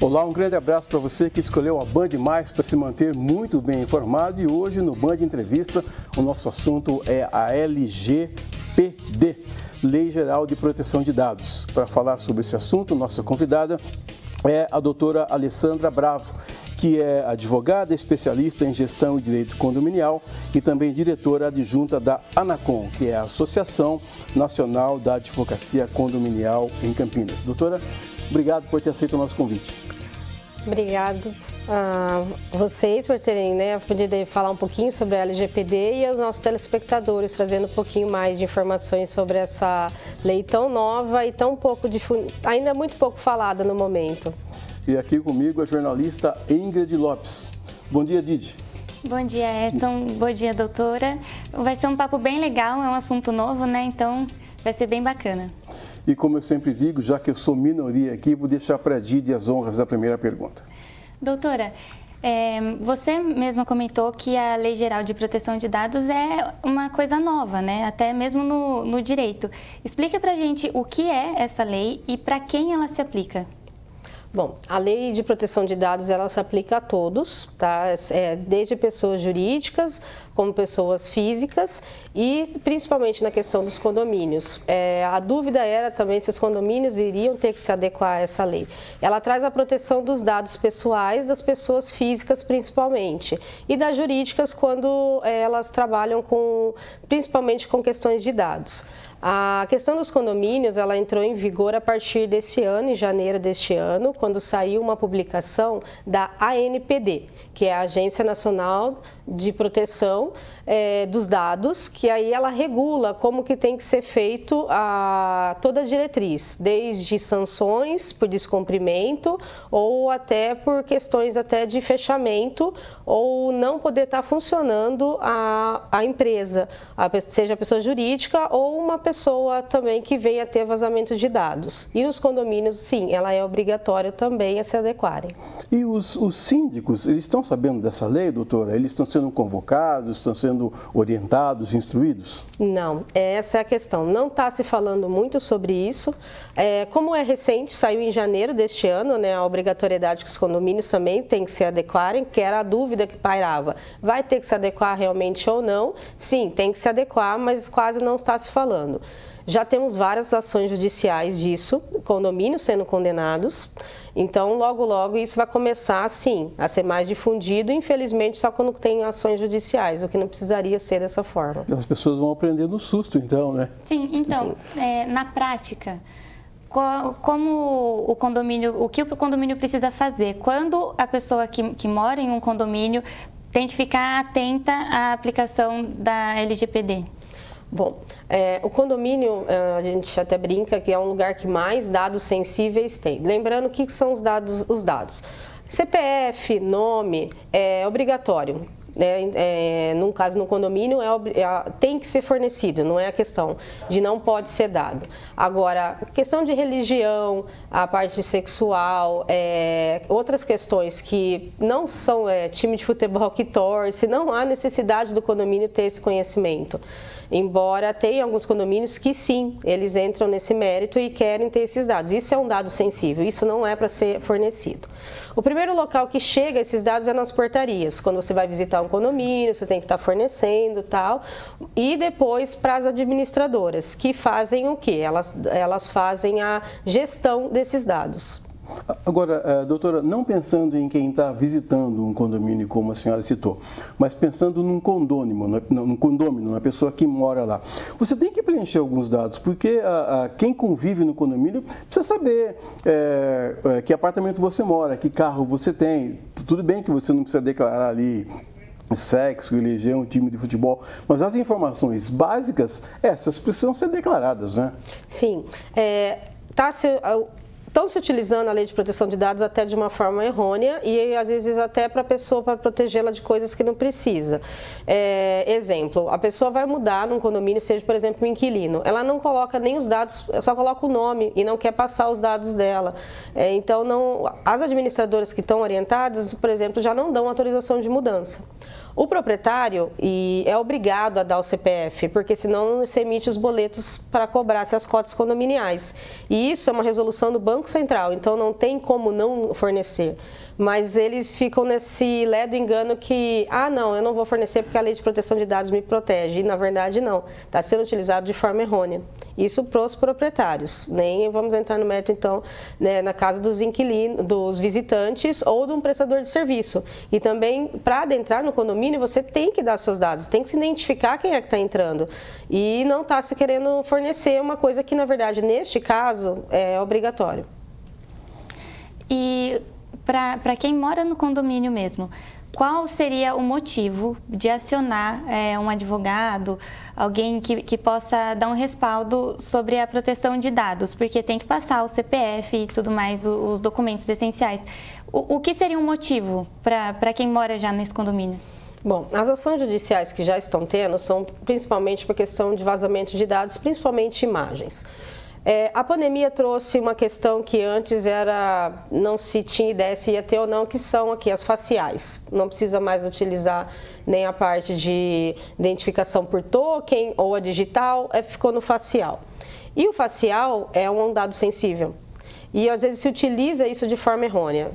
Olá, um grande abraço para você que escolheu a Band Mais para se manter muito bem informado. E hoje no Band Entrevista o nosso assunto é a LGPD, Lei Geral de Proteção de Dados. Para falar sobre esse assunto, nossa convidada é a doutora Alessandra Bravo, que é advogada, especialista em gestão e direito condominial e também diretora adjunta da ANACOM, que é a Associação Nacional da Advocacia Condominial em Campinas. Doutora, obrigado por ter aceito o nosso convite. Obrigado a vocês por terem podido falar um pouquinho sobre a LGPD e aos nossos telespectadores, trazendo um pouquinho mais de informações sobre essa lei tão nova e tão pouco ainda muito pouco falada no momento. E aqui comigo a jornalista Ingrid Lopes. Bom dia, Didi. Bom dia, Edson. Bom dia, doutora. Vai ser um papo bem legal, é um assunto novo, né? Então vai ser bem bacana. E como eu sempre digo, já que eu sou minoria aqui, vou deixar para a Didi as honras da primeira pergunta. Doutora, você mesma comentou que a Lei Geral de Proteção de Dados é uma coisa nova, né? Até mesmo no direito. Explica pra gente o que é essa lei e para quem ela se aplica. Bom, a Lei de Proteção de Dados, ela se aplica a todos, tá? Desde pessoas jurídicas, como pessoas físicas e principalmente na questão dos condomínios. A dúvida era também se os condomínios iriam ter que se adequar a essa lei. Ela traz a proteção dos dados pessoais das pessoas físicas principalmente e das jurídicas quando elas trabalham principalmente com questões de dados. A questão dos condomínios, ela entrou em vigor a partir desse ano, em janeiro deste ano, quando saiu uma publicação da ANPD, que é a Agência Nacional de Proteção dos Dados, que aí ela regula como que tem que ser feito toda a diretriz, desde sanções por descumprimento ou até por questões até de fechamento ou não poder estar funcionando a empresa, seja a pessoa jurídica ou uma pessoa também que venha a ter vazamento de dados. E nos condomínios, sim, ela é obrigatória também a se adequarem. E os síndicos, eles estão sabendo dessa lei, doutora? Eles estão sendo convocados, estão sendo orientados, instruídos? Não, essa é a questão. Não está se falando muito sobre isso. Como é recente, saiu em janeiro deste ano, né, a obrigatoriedade que os condomínios também têm que se adequarem, que era a dúvida que pairava. Vai ter que se adequar realmente ou não? Sim, tem que se adequar, mas quase não está se falando. Já temos várias ações judiciais disso, condomínios sendo condenados. Então, logo, logo, isso vai começar, sim, a ser mais difundido, infelizmente, só quando tem ações judiciais, o que não precisaria ser dessa forma. As pessoas vão aprender no susto, então, né? Sim, então, na prática, como o que o condomínio precisa fazer? Quando a pessoa que mora em um condomínio tem que ficar atenta à aplicação da LGPD? Bom, o condomínio, a gente até brinca que é um lugar que mais dados sensíveis tem. Lembrando o que são os dados. CPF, nome, é obrigatório. Num caso, no condomínio, tem que ser fornecido, não é a questão de não pode ser dado. Agora, questão de religião, a parte sexual, outras questões que não são time de futebol que torce, não há necessidade do condomínio ter esse conhecimento. Embora tenha alguns condomínios que sim, eles entram nesse mérito e querem ter esses dados. Isso é um dado sensível, isso não é para ser fornecido. O primeiro local que chega esses dados é nas portarias. Quando você vai visitar um condomínio, você tem que estar fornecendo e tal. E depois para as administradoras, que fazem o quê? Elas fazem a gestão desses dados. Agora, doutora, não pensando em quem está visitando um condomínio, como a senhora citou, mas pensando num condômino, na pessoa que mora lá, você tem que preencher alguns dados, porque quem convive no condomínio precisa saber que apartamento você mora, que carro você tem. Tudo bem que você não precisa declarar ali sexo, religião, time de futebol, mas as informações básicas, essas precisam ser declaradas, né? Sim, estão se utilizando a Lei de Proteção de Dados até de uma forma errônea e às vezes até para a pessoa, para protegê-la de coisas que não precisa. Exemplo, a pessoa vai mudar num condomínio, seja por exemplo um inquilino, ela não coloca nem os dados, só coloca o nome e não quer passar os dados dela. Então as administradoras que estão orientadas, por exemplo, já não dão autorização de mudança. O proprietário é obrigado a dar o CPF, porque senão se emite os boletos para cobrar as cotas condominiais. E isso é uma resolução do Banco Central, então não tem como não fornecer. Mas eles ficam nesse ledo engano que, não, eu não vou fornecer porque a Lei de Proteção de Dados me protege. E, na verdade, não. Está sendo utilizado de forma errônea. Isso para os proprietários. Nem vamos entrar no mérito, então, né, na casa dos inquilinos, dos visitantes ou de um prestador de serviço. E também, para adentrar no condomínio, você tem que dar seus dados, tem que se identificar quem é que está entrando. E não está se querendo fornecer uma coisa que, na verdade, neste caso, é obrigatório. E para quem mora no condomínio mesmo, qual seria o motivo de acionar um advogado, alguém que possa dar um respaldo sobre a proteção de dados? Porque tem que passar o CPF e tudo mais, os documentos essenciais. O que seria um motivo para quem mora já nesse condomínio? Bom, as ações judiciais que já estão tendo são principalmente por questão de vazamento de dados, principalmente imagens. A pandemia trouxe uma questão que antes não se tinha ideia se ia ter ou não, que são aqui as faciais. Não precisa mais utilizar nem a parte de identificação por token ou a digital, ficou no facial. E o facial é um dado sensível. E às vezes se utiliza isso de forma errônea.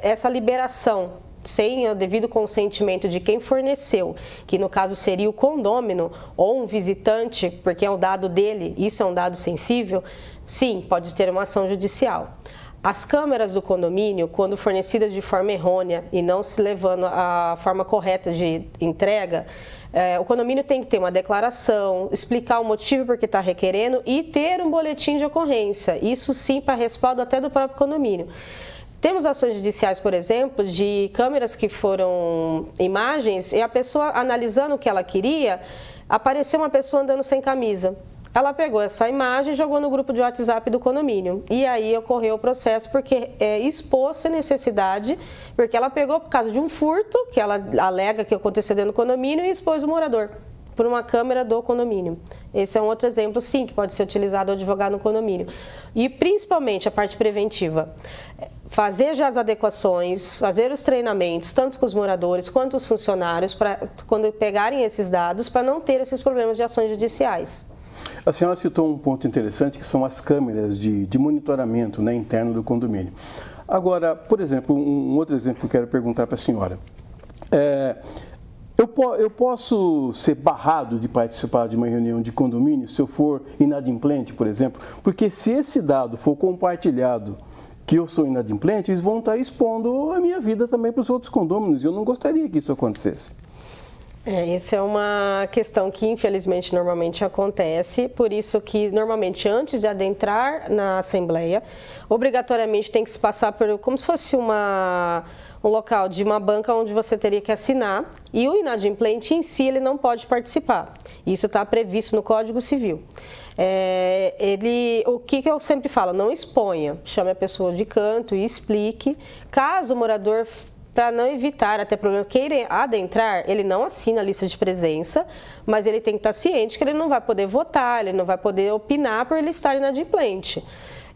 Essa liberação sem o devido consentimento de quem forneceu, que no caso seria o condômino ou um visitante, porque é um dado dele, isso é um dado sensível, sim, pode ter uma ação judicial. As câmeras do condomínio, quando fornecidas de forma errônea e não se levando à forma correta de entrega, o condomínio tem que ter uma declaração, explicar o motivo por que está requerendo e ter um boletim de ocorrência, isso sim para respaldo até do próprio condomínio. Temos ações judiciais, por exemplo, de câmeras que foram imagens e a pessoa analisando o que ela queria, apareceu uma pessoa andando sem camisa. Ela pegou essa imagem e jogou no grupo de WhatsApp do condomínio. E aí ocorreu o processo porque expôs a necessidade, porque ela pegou por causa de um furto, que ela alega que aconteceu dentro do condomínio, e expôs o morador por uma câmera do condomínio. Esse é um outro exemplo, sim, que pode ser utilizado ao advogado no condomínio. E principalmente a parte preventiva. Fazer já as adequações, fazer os treinamentos, tanto com os moradores quanto os funcionários, para quando pegarem esses dados, para não ter esses problemas de ações judiciais. A senhora citou um ponto interessante, que são as câmeras de monitoramento, né, interno do condomínio. Agora, por exemplo, um outro exemplo que eu quero perguntar para a senhora. Eu posso ser barrado de participar de uma reunião de condomínio se eu for inadimplente, por exemplo? Porque se esse dado for compartilhado que eu sou inadimplente, eles vão estar expondo a minha vida também para os outros condôminos e eu não gostaria que isso acontecesse. Essa é uma questão que infelizmente normalmente acontece, por isso que normalmente antes de adentrar na Assembleia, obrigatoriamente tem que se passar por como se fosse um local de uma banca onde você teria que assinar e o inadimplente em si ele não pode participar. Isso está previsto no Código Civil. O que eu sempre falo, não exponha, chame a pessoa de canto e explique. Caso o morador, para não evitar até problema, queira adentrar, ele não assina a lista de presença, mas ele tem que estar ciente que ele não vai poder votar, ele não vai poder opinar por ele estar inadimplente.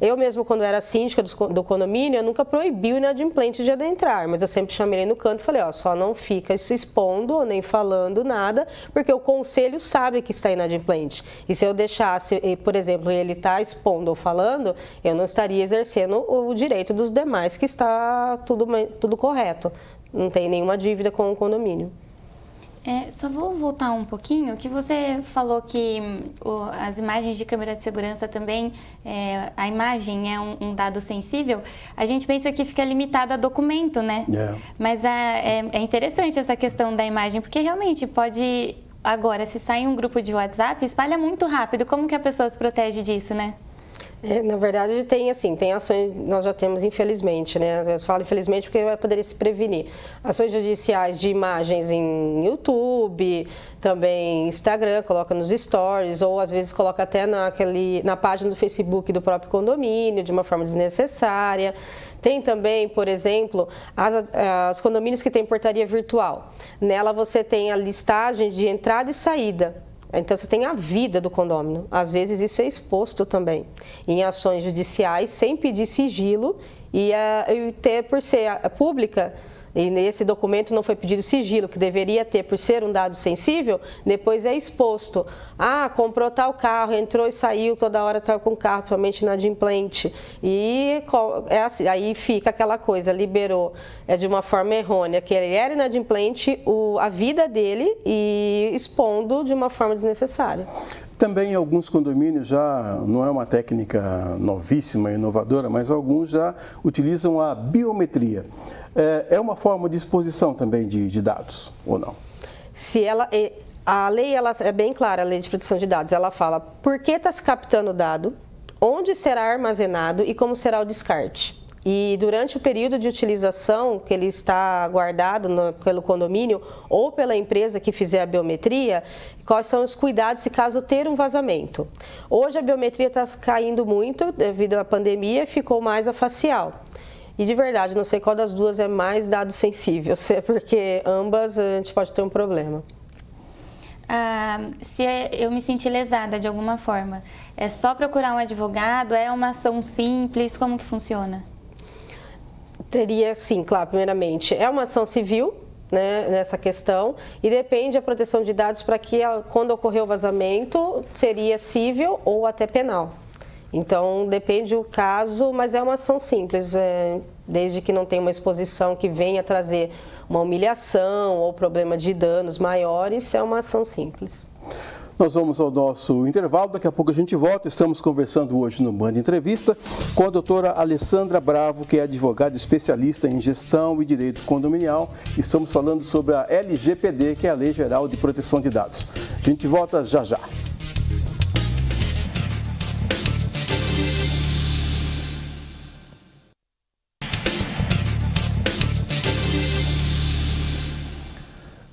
Eu mesmo, quando era síndica do condomínio, eu nunca proibi o inadimplente de adentrar, mas eu sempre chamei ele no canto e falei, só não fica se expondo nem falando nada, porque o conselho sabe que está inadimplente. E se eu deixasse, por exemplo, ele estar expondo ou falando, eu não estaria exercendo o direito dos demais, que está tudo correto. Não tem nenhuma dívida com o condomínio. Só vou voltar um pouquinho, que você falou que as imagens de câmera de segurança também, a imagem é um dado sensível, a gente pensa que fica limitado a documento, né? Mas é interessante essa questão da imagem, porque realmente pode, agora, se sai um grupo de WhatsApp, espalha muito rápido, como que a pessoa se protege disso, né? Na verdade, tem ações, nós já temos, infelizmente, né? Eu falo infelizmente porque vai poder se prevenir. Ações judiciais de imagens em YouTube, também Instagram, coloca nos stories, ou às vezes coloca até na página do Facebook do próprio condomínio, de uma forma desnecessária. Tem também, por exemplo, os condomínios que têm portaria virtual. Nela você tem a listagem de entrada e saída. Então, você tem a vida do condômino. Às vezes, isso é exposto também em ações judiciais, sem pedir sigilo e ter, por ser pública, e nesse documento não foi pedido sigilo, que deveria ter por ser um dado sensível, depois é exposto. Ah, comprou tal carro, entrou e saiu, toda hora saiu com o carro, principalmente inadimplente. E é assim, aí fica aquela coisa, liberou de uma forma errônea, que ele era inadimplente, a vida dele, e expondo de uma forma desnecessária. Também alguns condomínios já, não é uma técnica novíssima, inovadora, mas alguns já utilizam a biometria. É uma forma de exposição também de dados, ou não? A lei ela é bem clara, a Lei de Proteção de Dados. Ela fala por que está se captando o dado, onde será armazenado e como será o descarte. E durante o período de utilização que ele está guardado pelo condomínio ou pela empresa que fizer a biometria, quais são os cuidados se caso ter um vazamento. Hoje a biometria está caindo muito devido à pandemia, ficou mais a facial. E de verdade, não sei qual das duas é mais dado sensível, porque ambas a gente pode ter um problema. Se eu me sentir lesada de alguma forma, é só procurar um advogado? É uma ação simples? Como que funciona? Teria, sim, claro, primeiramente, é uma ação civil, né, nessa questão, e depende da proteção de dados para que, quando ocorrer o vazamento, seria civil ou até penal. Então, depende do caso, mas é uma ação simples, desde que não tenha uma exposição que venha trazer uma humilhação ou problema de danos maiores, é uma ação simples. Nós vamos ao nosso intervalo, daqui a pouco a gente volta. Estamos conversando hoje no Band Entrevista com a doutora Alessandra Bravo, que é advogada especialista em gestão e direito condominial. Estamos falando sobre a LGPD, que é a Lei Geral de Proteção de Dados. A gente volta já já.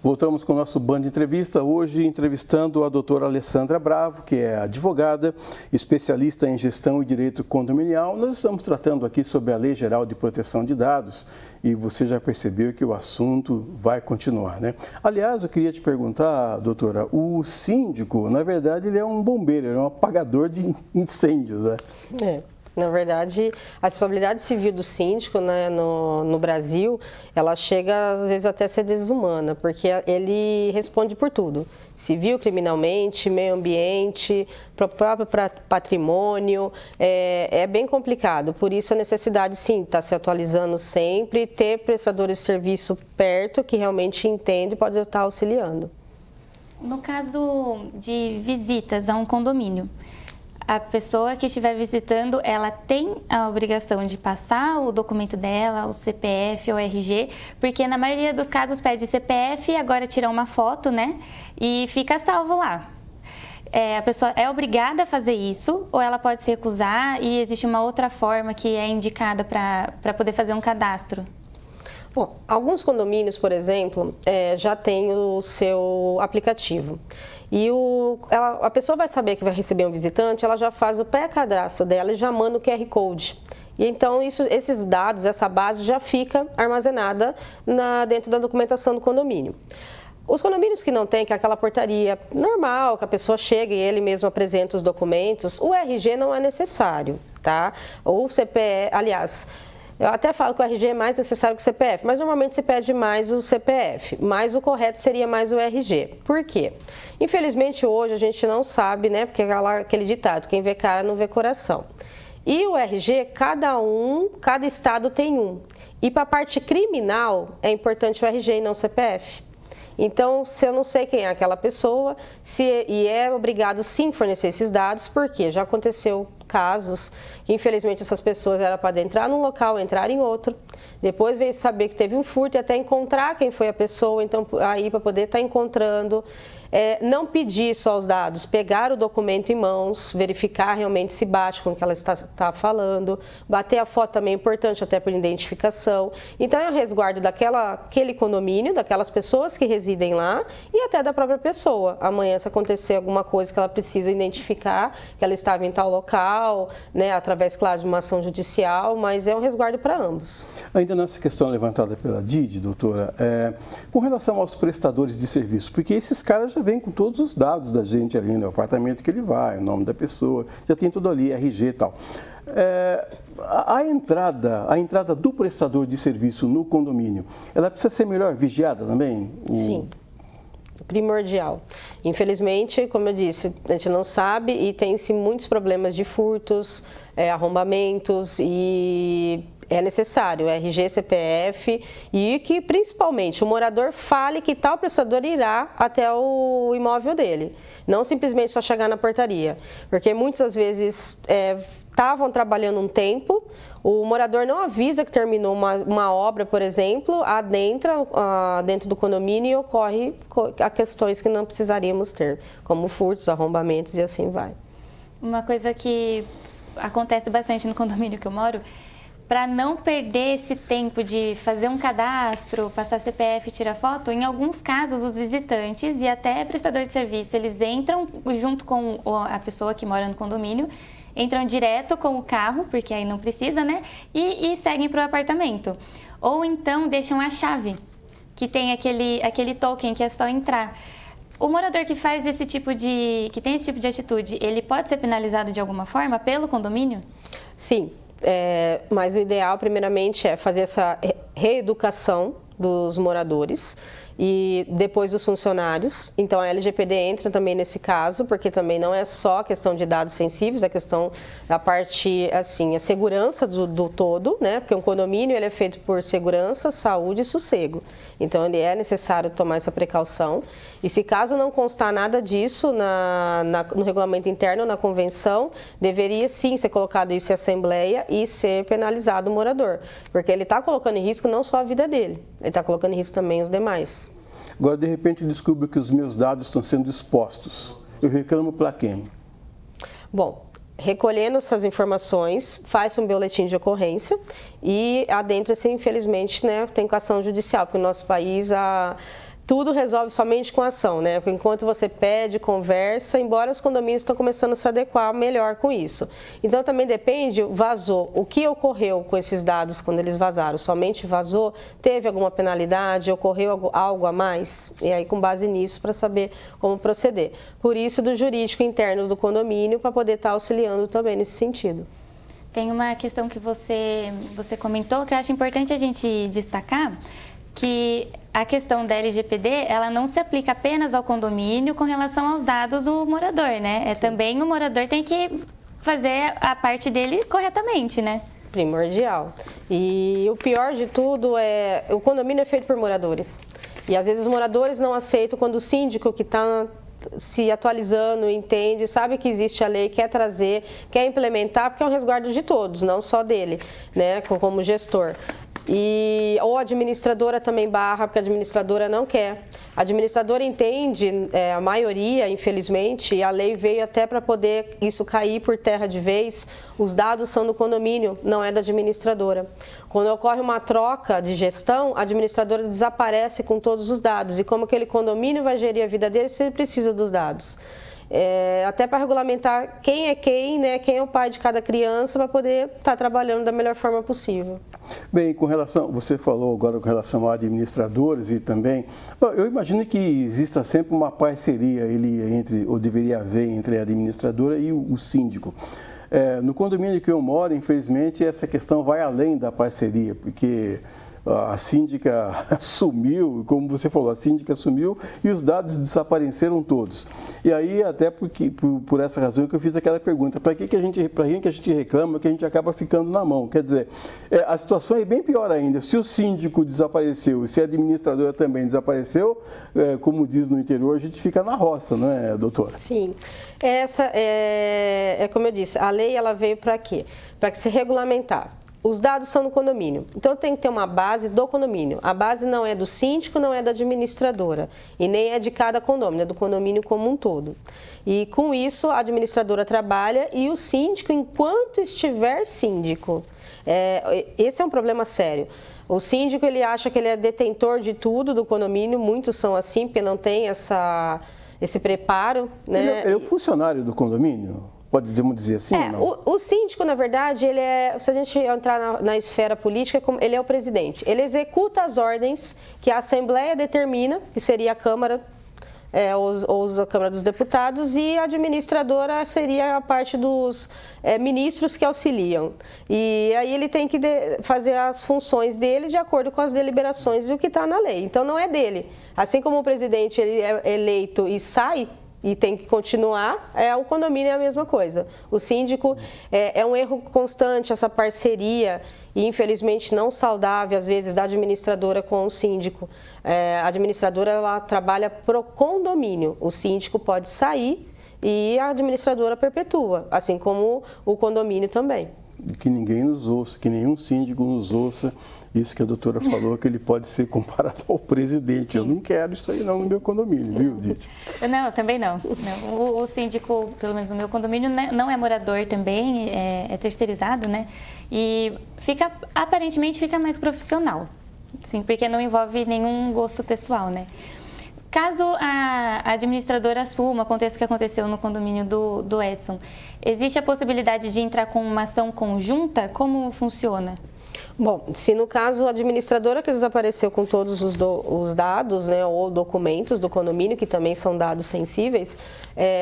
Voltamos com o nosso Band Entrevista, hoje entrevistando a doutora Alessandra Bravo, que é advogada, especialista em gestão e direito condominial. Nós estamos tratando aqui sobre a Lei Geral de Proteção de Dados e você já percebeu que o assunto vai continuar, né? Aliás, eu queria te perguntar, doutora, o síndico, na verdade, ele é um bombeiro, ele é um apagador de incêndios, né? Na verdade, a responsabilidade civil do síndico, né, no Brasil, ela chega às vezes até a ser desumana, porque ele responde por tudo. Civil, criminalmente, meio ambiente, próprio patrimônio, é bem complicado. Por isso a necessidade, sim, estar se atualizando sempre, ter prestadores de serviço perto que realmente entende e pode estar auxiliando. No caso de visitas a um condomínio, a pessoa que estiver visitando, ela tem a obrigação de passar o documento dela, o CPF ou RG, porque na maioria dos casos pede CPF e agora tira uma foto, né? E fica salvo lá. A pessoa é obrigada a fazer isso ou ela pode se recusar e existe uma outra forma que é indicada para poder fazer um cadastro? Bom, alguns condomínios, por exemplo, já tem o seu aplicativo. E a pessoa vai saber que vai receber um visitante, ela já faz o pré-cadastro dela e já manda o QR Code. E então esses dados, essa base já fica armazenada dentro da documentação do condomínio. Os condomínios que não tem, que é aquela portaria normal, que a pessoa chega e ele mesmo apresenta os documentos, o RG não é necessário, tá? Ou o CPF, aliás, eu até falo que o RG é mais necessário que o CPF, mas normalmente se pede mais o CPF, mas o correto seria mais o RG. Por quê? Infelizmente hoje a gente não sabe, né? Porque aquele ditado, quem vê cara não vê coração. E o RG, cada estado tem um. E para a parte criminal é importante o RG e não o CPF. Então, se eu não sei quem é aquela pessoa, e é obrigado sim fornecer esses dados, porque já aconteceu casos que infelizmente essas pessoas eram para entrar num local, entrar em outro, depois veio saber que teve um furto e até encontrar quem foi a pessoa, então aí para poder estar encontrando, não pedir só os dados, pegar o documento em mãos, verificar realmente se bate com o que ela está falando, bater a foto também é importante até por identificação. Então é o resguardo daquele condomínio, daquelas pessoas que residem lá e até da própria pessoa. Amanhã, se acontecer alguma coisa que ela precisa identificar, que ela estava em tal local, né, através, claro, de uma ação judicial, mas é um resguardo para ambos. Ainda nessa questão levantada pela Didi, doutora, com relação aos prestadores de serviço, porque esses caras já vem com todos os dados da gente ali, no apartamento que ele vai, o nome da pessoa, já tem tudo ali, RG e tal. A entrada do prestador de serviço no condomínio, ela precisa ser melhor vigiada também? Sim, primordial. Infelizmente, como eu disse, a gente não sabe e tem-se muitos problemas de furtos, arrombamentos e é necessário RG, CPF e que principalmente o morador fale que tal prestador irá até o imóvel dele. Não simplesmente só chegar na portaria, porque muitas vezes estavam trabalhando um tempo, o morador não avisa que terminou uma obra, por exemplo, adentra dentro do condomínio e ocorre a questões que não precisaríamos ter, como furtos, arrombamentos e assim vai. Uma coisa que acontece bastante no condomínio que eu moro, para não perder esse tempo de fazer um cadastro, passar CPF e tirar foto, em alguns casos os visitantes e até prestador de serviço, eles entram junto com a pessoa que mora no condomínio, entram direto com o carro, porque aí não precisa, né? E seguem para o apartamento. Ou então deixam a chave, que tem aquele token que é só entrar. O morador que faz que tem esse tipo de atitude, ele pode ser penalizado de alguma forma pelo condomínio? Sim. Mas o ideal, primeiramente, é fazer essa reeducação dos moradores e depois dos funcionários. Então, a LGPD entra também nesse caso, porque também não é só a questão de dados sensíveis, é a questão da parte, assim, a segurança do todo, né? Porque um condomínio, ele é feito por segurança, saúde e sossego. Então, ele é necessário tomar essa precaução. E se caso não constar nada disso no regulamento interno, na convenção, deveria sim ser colocado isso em assembleia e ser penalizado o morador. Porque ele está colocando em risco não só a vida dele, ele está colocando em risco também os demais. Agora, de repente, eu descubro que os meus dados estão sendo expostos. Eu reclamo para quem? Bom, recolhendo essas informações, faz um boletim de ocorrência e adentra-se, infelizmente, né, tem com ação judicial, porque no nosso país tudo resolve somente com ação, né? Porque enquanto você pede, conversa, embora os condomínios estão começando a se adequar melhor com isso. Então também depende, vazou, o que ocorreu com esses dados quando eles vazaram? Somente vazou? Teve alguma penalidade? Ocorreu algo a mais? E aí com base nisso para saber como proceder. Por isso do jurídico interno do condomínio para poder estar auxiliando também nesse sentido. Tem uma questão que você comentou que eu acho importante a gente destacar, que a questão da LGPD, ela não se aplica apenas ao condomínio com relação aos dados do morador, né? Também o morador tem que fazer a parte dele corretamente, né? Primordial. E o pior de tudo o condomínio é feito por moradores. E às vezes os moradores não aceitam quando o síndico que está se atualizando, entende, sabe que existe a lei, quer trazer, quer implementar, porque é um resguardo de todos, não só dele, né, como gestor. Ou a administradora também barra, porque a administradora não quer. A administradora entende, a maioria, infelizmente, e a lei veio até para poder isso cair por terra de vez, os dados são do condomínio, não é da administradora. Quando ocorre uma troca de gestão, a administradora desaparece com todos os dados. E como aquele condomínio vai gerir a vida dele se ele precisa dos dados? Até para regulamentar quem é quem, né, quem é o pai de cada criança, para poder estar trabalhando da melhor forma possível. Bem, você falou agora com relação a administradores e também, eu imagino que exista sempre uma parceria ou deveria haver entre a administradora e o síndico. No condomínio que eu moro, infelizmente, essa questão vai além da parceria, porque a síndica sumiu, como você falou, a síndica sumiu e os dados desapareceram todos. E aí, até por essa razão que eu fiz aquela pergunta, para que a gente reclama que a gente acaba ficando na mão? Quer dizer, a situação é bem pior ainda. Se o síndico desapareceu e se a administradora também desapareceu, como diz no interior, a gente fica na roça, não é, doutora? Sim. Essa como eu disse, a lei ela veio para quê? Para se regulamentar. Os dados são no condomínio, então tem que ter uma base do condomínio. A base não é do síndico, não é da administradora e nem é de cada condomínio, é do condomínio como um todo. E com isso a administradora trabalha e o síndico enquanto estiver síndico. Esse é um problema sério. O síndico ele acha que ele é detentor de tudo do condomínio, muitos são assim porque não tem esse preparo. Né? Ele é o funcionário do condomínio? Podemos dizer assim? Não? O síndico, na verdade, se a gente entrar na esfera política, ele é o presidente. Ele executa as ordens que a Assembleia determina, que seria a Câmara ou a Câmara dos Deputados, e a administradora seria a parte dos ministros que auxiliam. E aí ele tem que fazer as funções dele de acordo com as deliberações e o que está na lei. Então não é dele. Assim como o presidente ele é eleito e sai, e tem que continuar, o condomínio é a mesma coisa. O síndico é um erro constante, essa parceria, e infelizmente não saudável, às vezes, da administradora com o síndico. A administradora ela trabalha pro condomínio, o síndico pode sair e a administradora perpetua, assim como o condomínio também. Que ninguém nos ouça, que nenhum síndico nos ouça. Isso que a doutora falou, que ele pode ser comparado ao presidente. Sim. Eu não quero isso aí não no meu condomínio, viu, Didi? Não, também não. O síndico, pelo menos no meu condomínio, não é morador também, é terceirizado, né? E aparentemente fica mais profissional, sim, porque não envolve nenhum gosto pessoal, né? Caso a administradora assuma, aconteça o que aconteceu no condomínio do Edson, existe a possibilidade de entrar com uma ação conjunta? Como funciona? Bom, se no caso a administradora que desapareceu com todos os dados, né, ou documentos do condomínio, que também são dados sensíveis,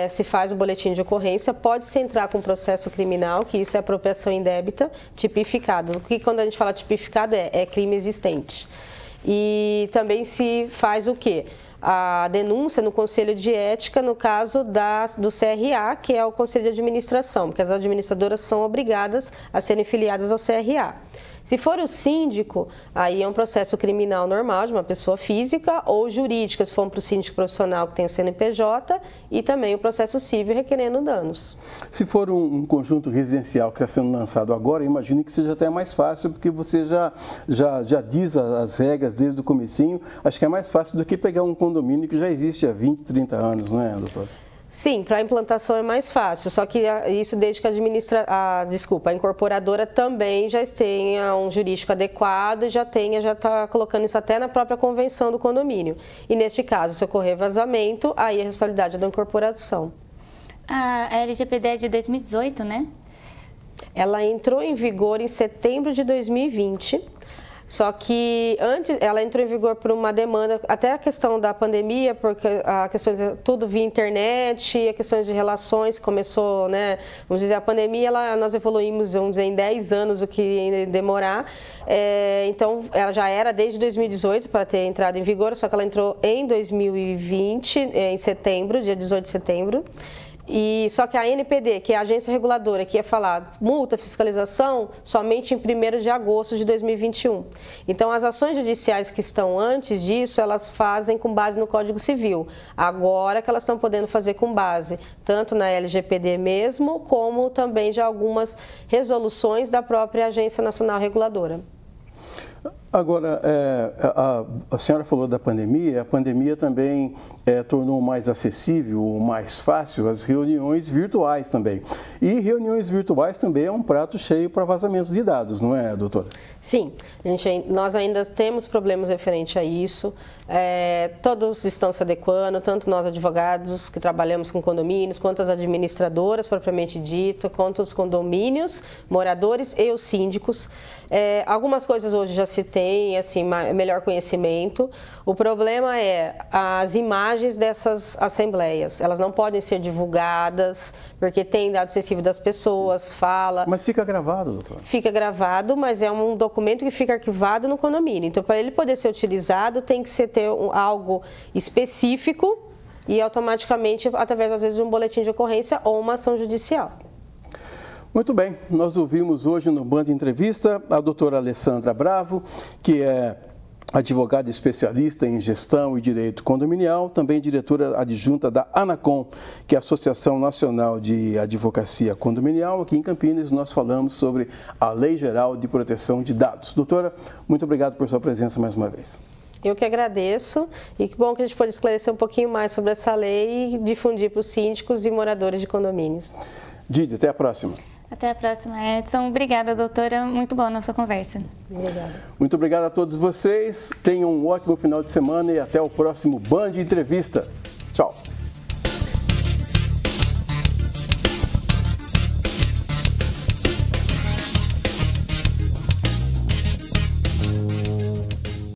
se faz o boletim de ocorrência, pode-se entrar com processo criminal, que isso é apropriação indébita tipificada. O que quando a gente fala tipificado é crime existente. E também se faz o quê? A denúncia no Conselho de Ética, no caso do CRA, que é o Conselho de Administração, porque as administradoras são obrigadas a serem filiadas ao CRA. Se for o síndico, aí é um processo criminal normal de uma pessoa física ou jurídica, se for para o síndico profissional que tem o CNPJ, e também o processo civil requerendo danos. Se for um conjunto residencial que está sendo lançado agora, imagino que seja até mais fácil, porque você já diz as regras desde o comecinho. Acho que é mais fácil do que pegar um condomínio que já existe há 20, 30 anos, não é, doutor? Sim, para a implantação é mais fácil, só que isso desde que a incorporadora também já tenha um jurídico adequado e já está colocando isso até na própria convenção do condomínio. E neste caso, se ocorrer vazamento, aí a responsabilidade é da incorporação. A LGPD é de 2018, né? Ela entrou em vigor em setembro de 2020. Só que antes ela entrou em vigor por uma demanda, até a questão da pandemia, porque a questão de tudo via internet, a questão de relações começou, né? Vamos dizer, a pandemia nós evoluímos, vamos dizer, em 10 anos, o que ia demorar. Então ela já era desde 2018 para ter entrado em vigor, só que ela entrou em 2020, em setembro, dia 18 de setembro. E só que a ANPD, que é a agência reguladora, que ia falar multa, fiscalização, somente em 1º de agosto de 2021. Então, as ações judiciais que estão antes disso, elas fazem com base no Código Civil. Agora que elas estão podendo fazer com base tanto na LGPD mesmo, como também de algumas resoluções da própria Agência Nacional Reguladora. Agora, a senhora falou da pandemia, a pandemia também tornou mais acessível, mais fácil as reuniões virtuais também. E reuniões virtuais também é um prato cheio para vazamentos de dados, não é, doutora? Sim, nós ainda temos problemas referentes a isso. Todos estão se adequando, tanto nós advogados que trabalhamos com condomínios, quanto as administradoras propriamente dito, quanto os condomínios, moradores e os síndicos. Algumas coisas hoje já se tem, assim, melhor conhecimento. O problema é as imagens dessas assembleias. Elas não podem ser divulgadas, porque tem dado sensível das pessoas, fala... Mas fica gravado, doutor? Fica gravado, mas é um documento que fica arquivado no condomínio. Então, para ele poder ser utilizado, tem que ter algo específico e automaticamente, através, às vezes, de um boletim de ocorrência ou uma ação judicial. Muito bem, nós ouvimos hoje no Band Entrevista a doutora Alessandra Bravo, que é advogada especialista em gestão e direito condominial, também diretora adjunta da ANACOM, que é a Associação Nacional de Advocacia Condominial. Aqui em Campinas nós falamos sobre a Lei Geral de Proteção de Dados. Doutora, muito obrigado por sua presença mais uma vez. Eu que agradeço e que bom que a gente pode esclarecer um pouquinho mais sobre essa lei e difundir para os síndicos e moradores de condomínios. Didi, até a próxima. Até a próxima, Edson. Obrigada, doutora. Muito boa a nossa conversa. Obrigada. Muito obrigado a todos vocês. Tenham um ótimo final de semana e até o próximo Band Entrevista. Tchau.